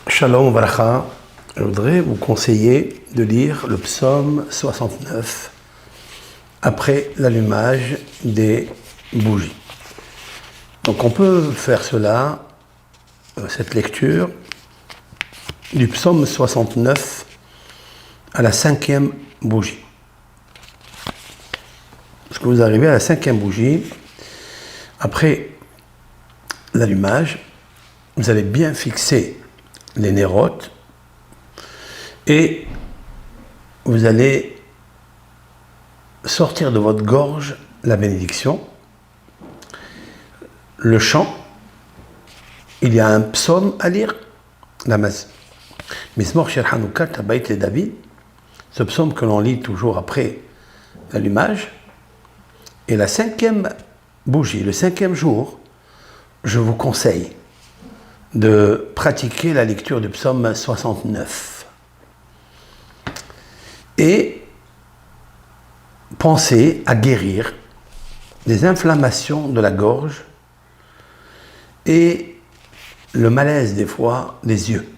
Shalom Bracha, je voudrais vous conseiller de lire le psaume 69 après l'allumage des bougies. Donc on peut faire cela, cette lecture du psaume 69 à la 5e bougie. Lorsque vous arrivez à la 5e bougie, après l'allumage, vous allez bien fixer les nérotes et vous allez sortir de votre gorge la bénédiction. Le chant, il y a un psaume à lire, la Mizmor Shel Hanouka Tabayit le David, ce psaume que l'on lit toujours après l'allumage. Et la 5e bougie, le 5e jour, je vous conseille de pratiquer la lecture du psaume 69 et pensez à guérir les inflammations de la gorge et le malaise des fois des yeux.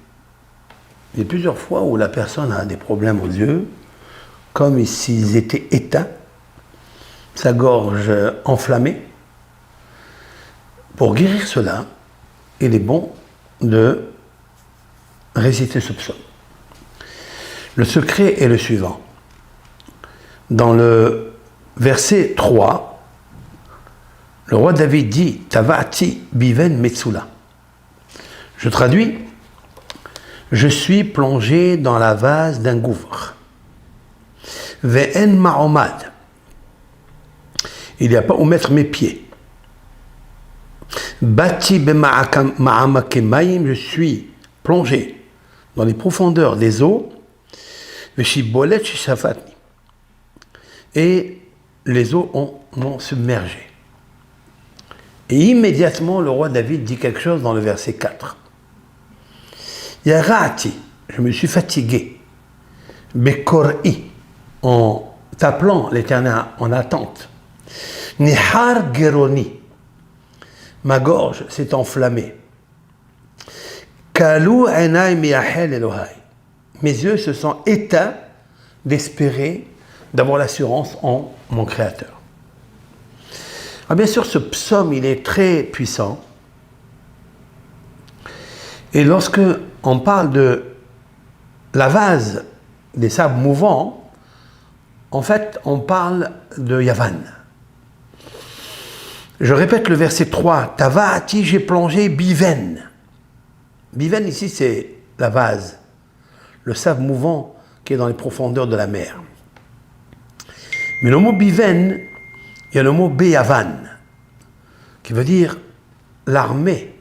Il y a plusieurs fois où la personne a des problèmes aux yeux, comme s'ils étaient éteints, sa gorge enflammée. Pour guérir cela, il est bon de réciter ce psaume. Le secret est le suivant. Dans le verset 3, le roi David dit « Tavati biven metsula ». Je traduis « Je suis plongé dans la vase d'un gouffre ». « Ve'en ma'omad » il n'y a pas où mettre mes pieds. Bati je suis plongé dans les profondeurs des eaux, et les eaux m'ont submergé. Et immédiatement, le roi David dit quelque chose dans le verset 4. Yarati, je me suis fatigué, Bekor'i, en t'appelant l'Éternel en attente. Nihar Geroni, ma gorge s'est enflammée. Kalou enai miahel Elohai, mes yeux se sont éteints d'espérer, d'avoir l'assurance en mon Créateur. Alors bien sûr, ce psaume, il est très puissant. Et lorsque on parle de la vase des sables mouvants, en fait, on parle de Yavan. Je répète le verset 3. Tavati, j'ai plongé biven. Biven, ici, c'est la vase, le sable mouvant qui est dans les profondeurs de la mer. Mais le mot biven, il y a le mot beyavan, qui veut dire l'armée,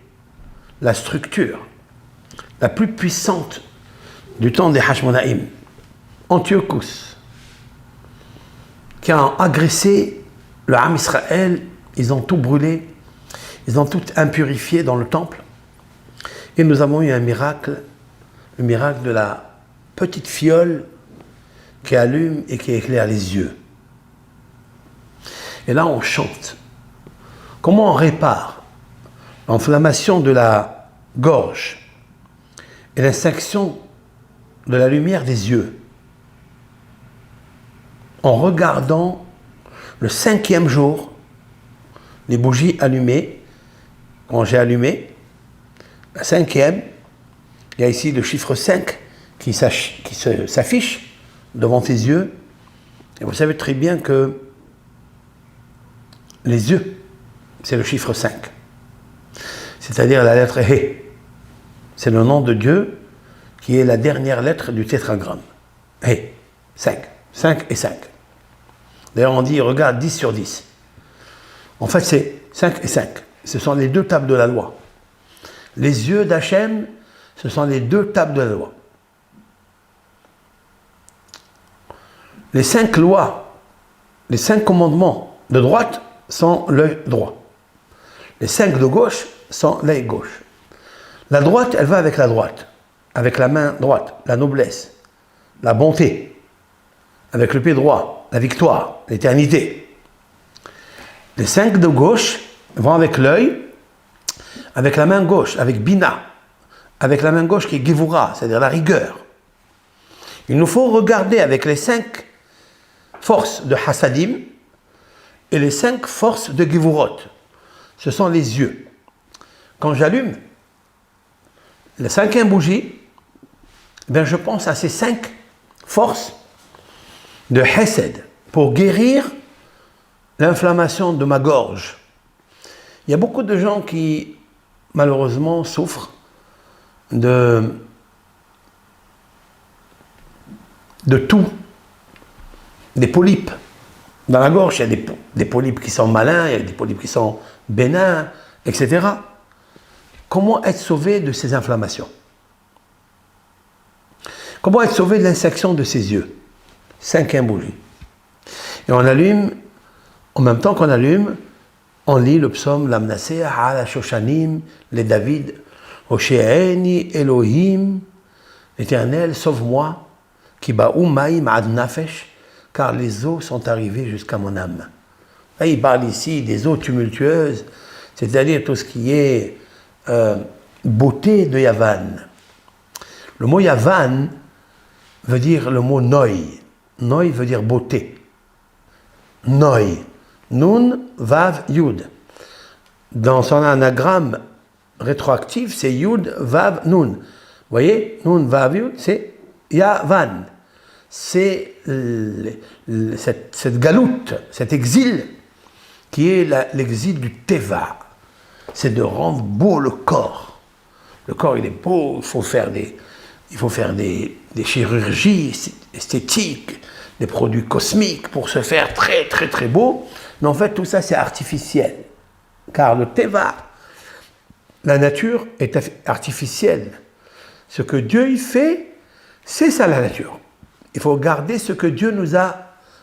la structure, la plus puissante du temps des Hashmonaïm, Antiochus, qui a agressé le Ham Israël. Ils ont tout brûlé, ils ont tout impurifié dans le temple. Et nous avons eu un miracle, le miracle de la petite fiole qui allume et qui éclaire les yeux. Et là, on chante. Comment on répare l'inflammation de la gorge et l'extinction de la lumière des yeux? En regardant le 5e jour, les bougies allumées, quand j'ai allumé, la 5e, il y a ici le chiffre 5 qui s'affiche devant tes yeux. Et vous savez très bien que les yeux, c'est le chiffre 5. C'est-à-dire la lettre He. C'est le nom de Dieu qui est la dernière lettre du tétragramme. He, 5. 5 et 5. D'ailleurs, on dit, regarde, 10 sur 10. En fait, c'est 5 et 5. Ce sont les 2 tables de la loi. Les yeux d'Hachem, ce sont les 2 tables de la loi. Les 5 lois, les 5 commandements de droite sont l'œil droit. Les 5 de gauche sont l'œil gauche. La droite, elle va avec la droite, avec la main droite, la noblesse, la bonté, avec le pied droit, la victoire, l'éternité. Les 5 de gauche vont avec l'œil, avec la main gauche, avec Bina, avec la main gauche qui est Gevura, c'est-à-dire la rigueur. Il nous faut regarder avec les 5 forces de Hasadim et les 5 forces de Gevurot. Ce sont les yeux. Quand j'allume la 5e bougie, ben je pense à ces 5 forces de Hesed pour guérir l'inflammation de ma gorge. Il y a beaucoup de gens qui, malheureusement, souffrent de tout, des polypes. Dans la gorge, il y a des polypes qui sont malins, il y a des polypes qui sont bénins, etc. Comment être sauvé de ces inflammations? Comment être sauvé de l'infection de ses yeux? 5e bougie. Et on allume, en même temps qu'on allume, on lit le psaume Lamnaseh, Ala Shoshanim, les David, Osheeni Elohim, l'Éternel, sauve-moi, Kiba'u Maïm Ad Nafesh, car les eaux sont arrivées jusqu'à mon âme. Là, il parle ici des eaux tumultueuses, c'est-à-dire tout ce qui est beauté de Yavan. Le mot Yavan veut dire le mot Noi. Noi veut dire beauté. Noi. Nun, Vav, Yud. Dans son anagramme rétroactif, c'est Yud, Vav, Nun. Vous voyez, Nun, Vav, Yud, c'est Yavan. C'est cette galoute, cet exil, qui est l'exil du Teva. C'est de rendre beau le corps. Le corps, il est beau, il faut faire des chirurgies esthétiques, des produits cosmiques pour se faire très, très, très beau. Mais en fait, tout ça, c'est artificiel. Car le Teva, la nature, est artificielle. Ce que Dieu y fait, c'est ça la nature. Il faut garder ce que Dieu nous a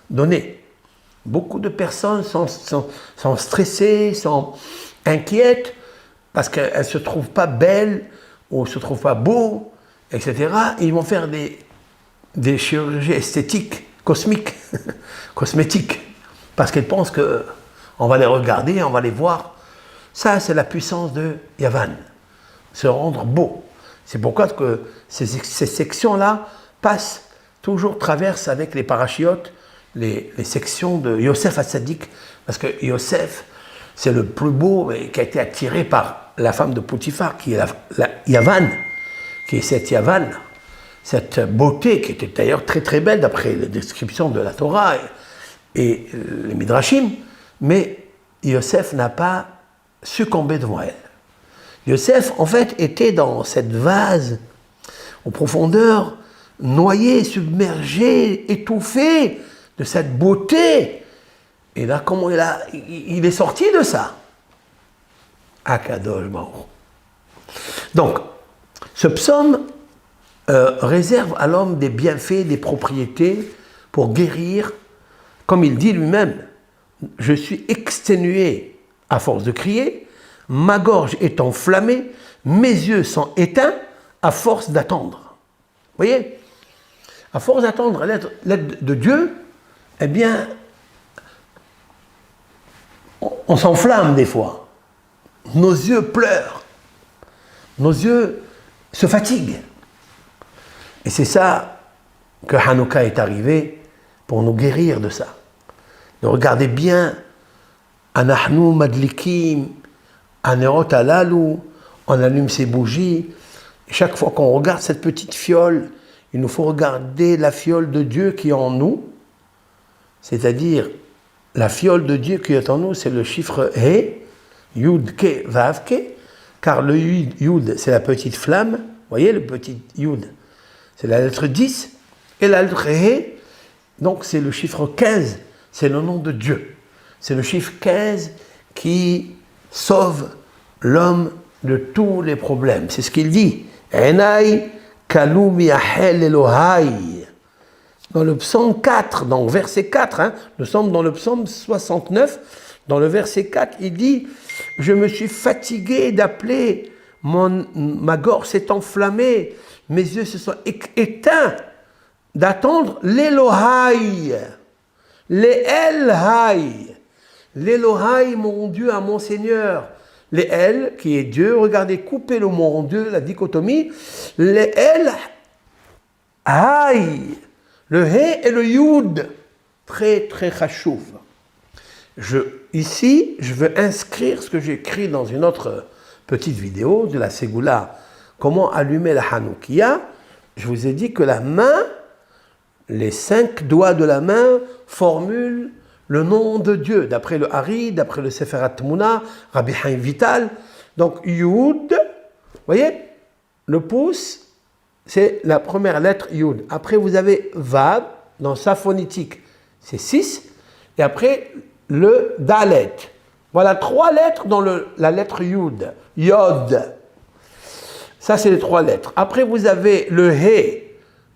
donné. Beaucoup de personnes sont stressées, sont inquiètes parce qu'elles ne se trouvent pas belles ou ne se trouvent pas beaux, etc. Ils vont faire des chirurgies esthétiques, cosmiques, cosmétiques, parce qu'elles pensent qu'on va les regarder, on va les voir. Ça, c'est la puissance de Yavan, se rendre beau. C'est pourquoi que ces sections-là traversent avec les parachiotes les sections de Yosef Hatzadik, parce que Yosef, c'est le plus beau et qui a été attiré par la femme de Potiphar, qui est la Yavan, qui est cette Yavan, cette beauté qui était d'ailleurs très très belle d'après les descriptions de la Torah et les Midrashim, mais Yosef n'a pas succombé devant elle. Yosef, en fait, était dans cette vase, en profondeur, noyé, submergé, étouffé de cette beauté. Et là, comment il est sorti de ça? Akadosh Baruch. Donc, ce psaume réserve à l'homme des bienfaits, des propriétés pour guérir, comme il dit lui-même, je suis exténué à force de crier, ma gorge est enflammée, mes yeux sont éteints à force d'attendre. Vous voyez? À force d'attendre l'aide de Dieu, eh bien, on s'enflamme des fois. Nos yeux pleurent. Nos yeux se fatiguent. Et c'est ça que Hanouka est arrivé pour nous guérir de ça. De regarder bien Anahnu Madlikim, Anerot Alalu, on allume ses bougies. Et chaque fois qu'on regarde cette petite fiole, il nous faut regarder la fiole de Dieu qui est en nous, c'est-à-dire la fiole de Dieu qui est en nous, c'est le chiffre He, Yud, Ke, Vav, Ke, car le Yud, c'est la petite flamme, vous voyez, le petit Yud, c'est la lettre 10, et la lettre He, donc c'est le chiffre 15, c'est le nom de Dieu. C'est le chiffre 15 qui sauve l'homme de tous les problèmes. C'est ce qu'il dit. Enai kalou miahel Elohai. Dans le psaume 4, dans le verset 4, nous sommes dans le psaume 69, dans le verset 4, il dit « Je me suis fatigué d'appeler, ma gorge s'est enflammée, mes yeux se sont éteints d'attendre l'Elohai, l'Elhai, l'Elohai, mon Dieu, à mon Seigneur, les El, qui est Dieu. Regardez, couper le mot en deux, la dichotomie. Les El, Aïe. Le He et le Yud. Très, très chachouv. Ici, je veux inscrire ce que j'ai écrit dans une autre petite vidéo de la Ségoula. Comment allumer la Hanoukia. Je vous ai dit que la main, les 5 doigts de la main formulent le nom de Dieu, d'après le Hari, d'après le Sefer HaTmuna, Rabbi Haim Vital. Donc Yud, vous voyez, le pouce, c'est la première lettre Yud. Après, vous avez Vav, dans sa phonétique, c'est 6. Et après, le Dalet. Voilà 3 lettres dans la lettre Yud. Yod. Ça, c'est les 3 lettres. Après, vous avez le He.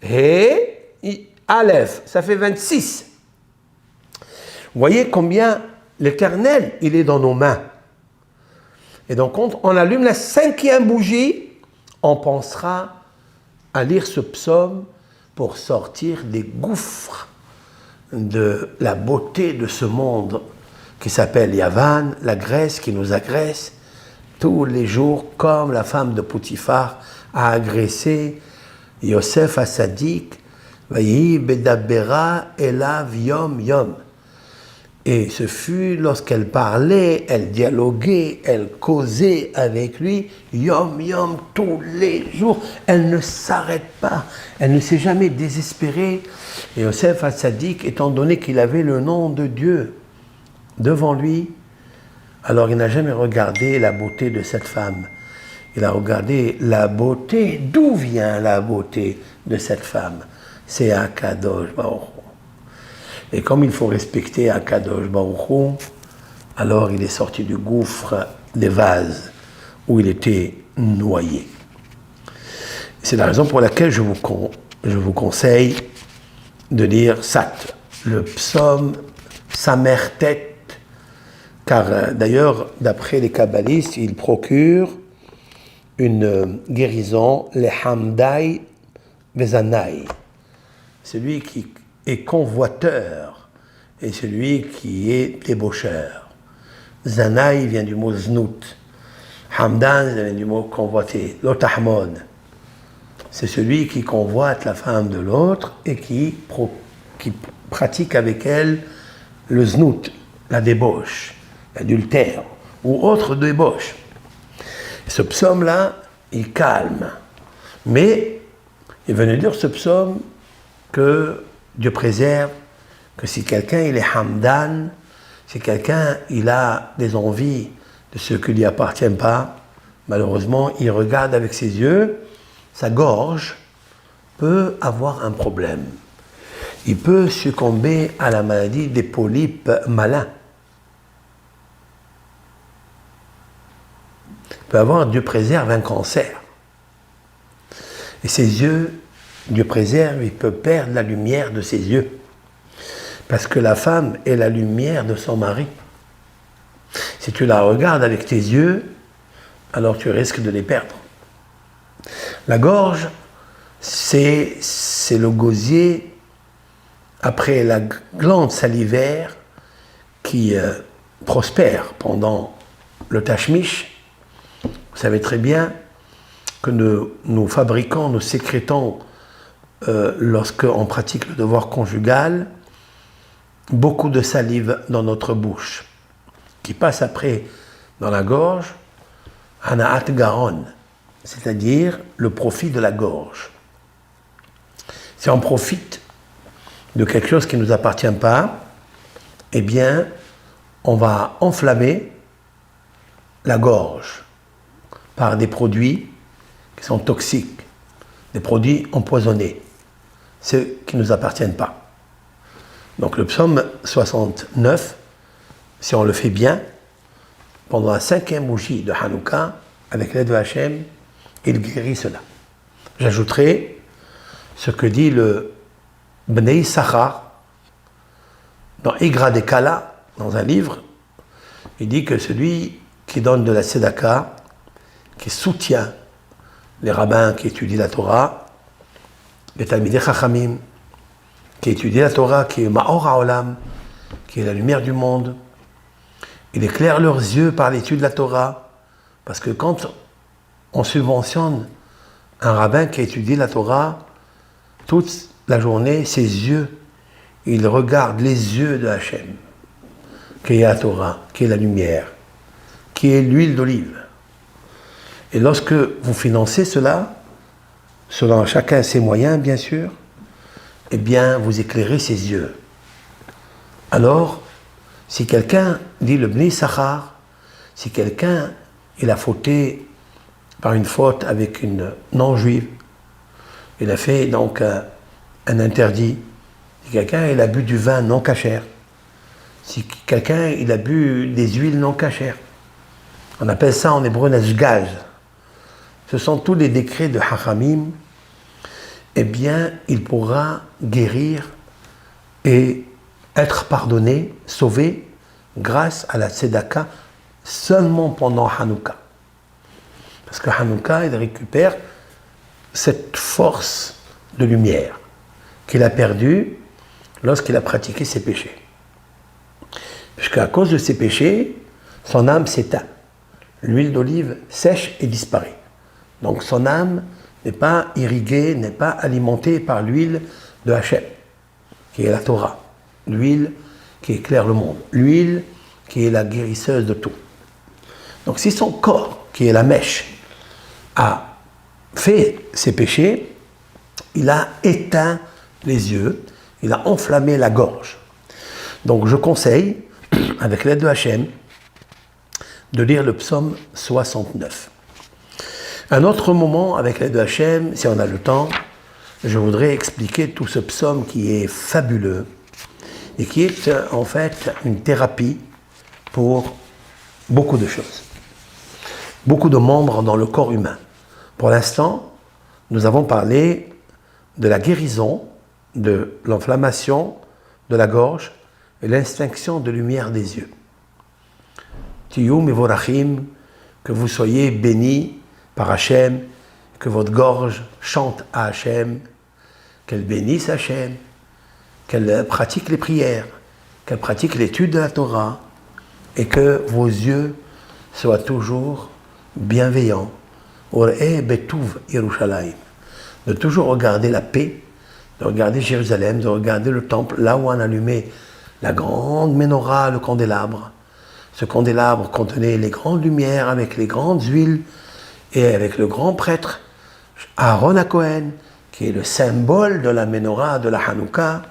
He, Aleph. Ça fait 26. Vous voyez combien l'Éternel, il est dans nos mains. Et donc, quand on allume la 5e bougie, on pensera à lire ce psaume pour sortir des gouffres de la beauté de ce monde qui s'appelle Yavan, la Grèce qui nous agresse tous les jours, comme la femme de Poutifar a agressé Yosef Assadik, Vayi Bedabera Elav Yom Yom. Et ce fut lorsqu'elle parlait, elle dialoguait, elle causait avec lui, Yom Yom, tous les jours. Elle ne s'arrête pas, elle ne s'est jamais désespérée. Et Yosef Hatzadik, étant donné qu'il avait le nom de Dieu devant lui, alors il n'a jamais regardé la beauté de cette femme. Il a regardé la beauté, d'où vient la beauté de cette femme. C'est Akadosh Baruch Hu. Et comme il faut respecter Akadosh Baruch Hu, alors il est sorti du gouffre des vases où il était noyé. C'est la raison pour laquelle je vous conseille de lire Sat, le psaume Samertet, car d'ailleurs, d'après les kabbalistes, il procure une guérison, les Hamdai Vezanai, celui qui est convoiteur et celui qui est débaucheur. Zanaï vient du mot znout. Hamdan vient du mot convoiter. Lotahmon, c'est celui qui convoite la femme de l'autre et qui pratique avec elle le znout, la débauche, l'adultère ou autre débauche. Ce psaume-là, il calme. Mais il veut nous dire ce psaume que Dieu préserve, que si quelqu'un il est hamdan, si quelqu'un il a des envies de ce qui ne lui appartient pas, malheureusement il regarde avec ses yeux, sa gorge peut avoir un problème. Il peut succomber à la maladie des polypes malins. Il peut avoir, Dieu préserve, un cancer. Et ses yeux, Dieu préserve, il peut perdre la lumière de ses yeux. Parce que la femme est la lumière de son mari. Si tu la regardes avec tes yeux, alors tu risques de les perdre. La gorge, c'est le gosier après la glande salivaire qui prospère pendant le tashmish. Vous savez très bien que nous fabriquons, nous sécrétons, lorsqu'on pratique le devoir conjugal, beaucoup de salive dans notre bouche, qui passe après dans la gorge, Hanaat Garon, c'est-à-dire le profit de la gorge. Si on profite de quelque chose qui ne nous appartient pas, eh bien, on va enflammer la gorge par des produits qui sont toxiques, des produits empoisonnés, ceux qui ne nous appartiennent pas. Donc le psaume 69, si on le fait bien, pendant la 5e bougie de Hanouka, avec l'aide de Hachem, il guérit cela. J'ajouterai ce que dit le Bnei Sachar dans Igra de Kala, dans un livre. Il dit que celui qui donne de la tzedaka, qui soutient les rabbins qui étudient la Torah, les Talmidei Chachamim, qui étudient la Torah, qui est Ma'or HaOlam, qui est la lumière du monde, il éclaire leurs yeux par l'étude de la Torah, Parce que quand on subventionne un rabbin qui étudie la Torah, toute la journée, ses yeux, il regarde les yeux de Hachem, qui est la Torah, qui est la lumière, qui est l'huile d'olive. Et lorsque vous financez cela, selon chacun ses moyens, bien sûr, eh bien, vous éclairez ses yeux. Alors, si quelqu'un dit le Bnei Sachar, si quelqu'un il a fauté par une faute avec une non-juive, il a fait donc un interdit. Si quelqu'un il a bu du vin non cachère, si quelqu'un il a bu des huiles non cachères, on appelle ça en hébreu nesgaz. Ce sont tous les décrets de Hachamim. Eh bien, il pourra guérir et être pardonné, sauvé, grâce à la tzedaka, seulement pendant Hanouka. Parce que Hanouka, il récupère cette force de lumière qu'il a perdue lorsqu'il a pratiqué ses péchés. Puisqu'à cause de ses péchés, son âme s'éteint. L'huile d'olive sèche et disparaît. Donc son âme n'est pas irriguée, n'est pas alimentée par l'huile de Hachem, qui est la Torah, l'huile qui éclaire le monde, l'huile qui est la guérisseuse de tout. Donc si son corps, qui est la mèche, a fait ses péchés, il a éteint les yeux, il a enflammé la gorge. Donc je conseille, avec l'aide de Hachem, de lire le psaume 69. Un autre moment, avec l'aide de Hachem, si on a le temps, je voudrais expliquer tout ce psaume qui est fabuleux et qui est en fait une thérapie pour beaucoup de choses. Beaucoup de membres dans le corps humain. Pour l'instant, nous avons parlé de la guérison, de l'inflammation de la gorge et l'extinction de lumière des yeux. Tiyu mivorachim, que vous soyez bénis par Hachem, que votre gorge chante à Hachem, qu'elle bénisse Hachem, qu'elle pratique les prières, qu'elle pratique l'étude de la Torah, et que vos yeux soient toujours bienveillants. Or'eh betuv Yerushalayim. De toujours regarder la paix, de regarder Jérusalem, de regarder le temple, là où on allumait la grande menorah, le candélabre. Ce candélabre contenait les grandes lumières avec les grandes huiles et avec le grand prêtre Aaron HaKohen, qui est le symbole de la menorah, de la Hanouka,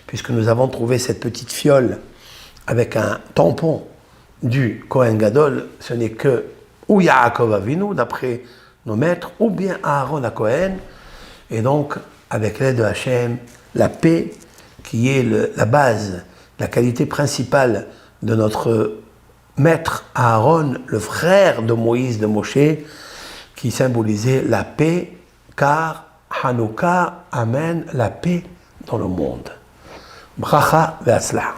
puisque nous avons trouvé cette petite fiole avec un tampon du Kohen Gadol, ce n'est que ou Yaakov Avinu, d'après nos maîtres, ou bien Aaron HaKohen, et donc, avec l'aide de Hachem, la paix, qui est la base, la qualité principale de notre maître Aaron, le frère de Moïse, de Moshe, qui symbolisait la paix, car Hanouka amène la paix dans le monde. Bracha ve'atzlacha.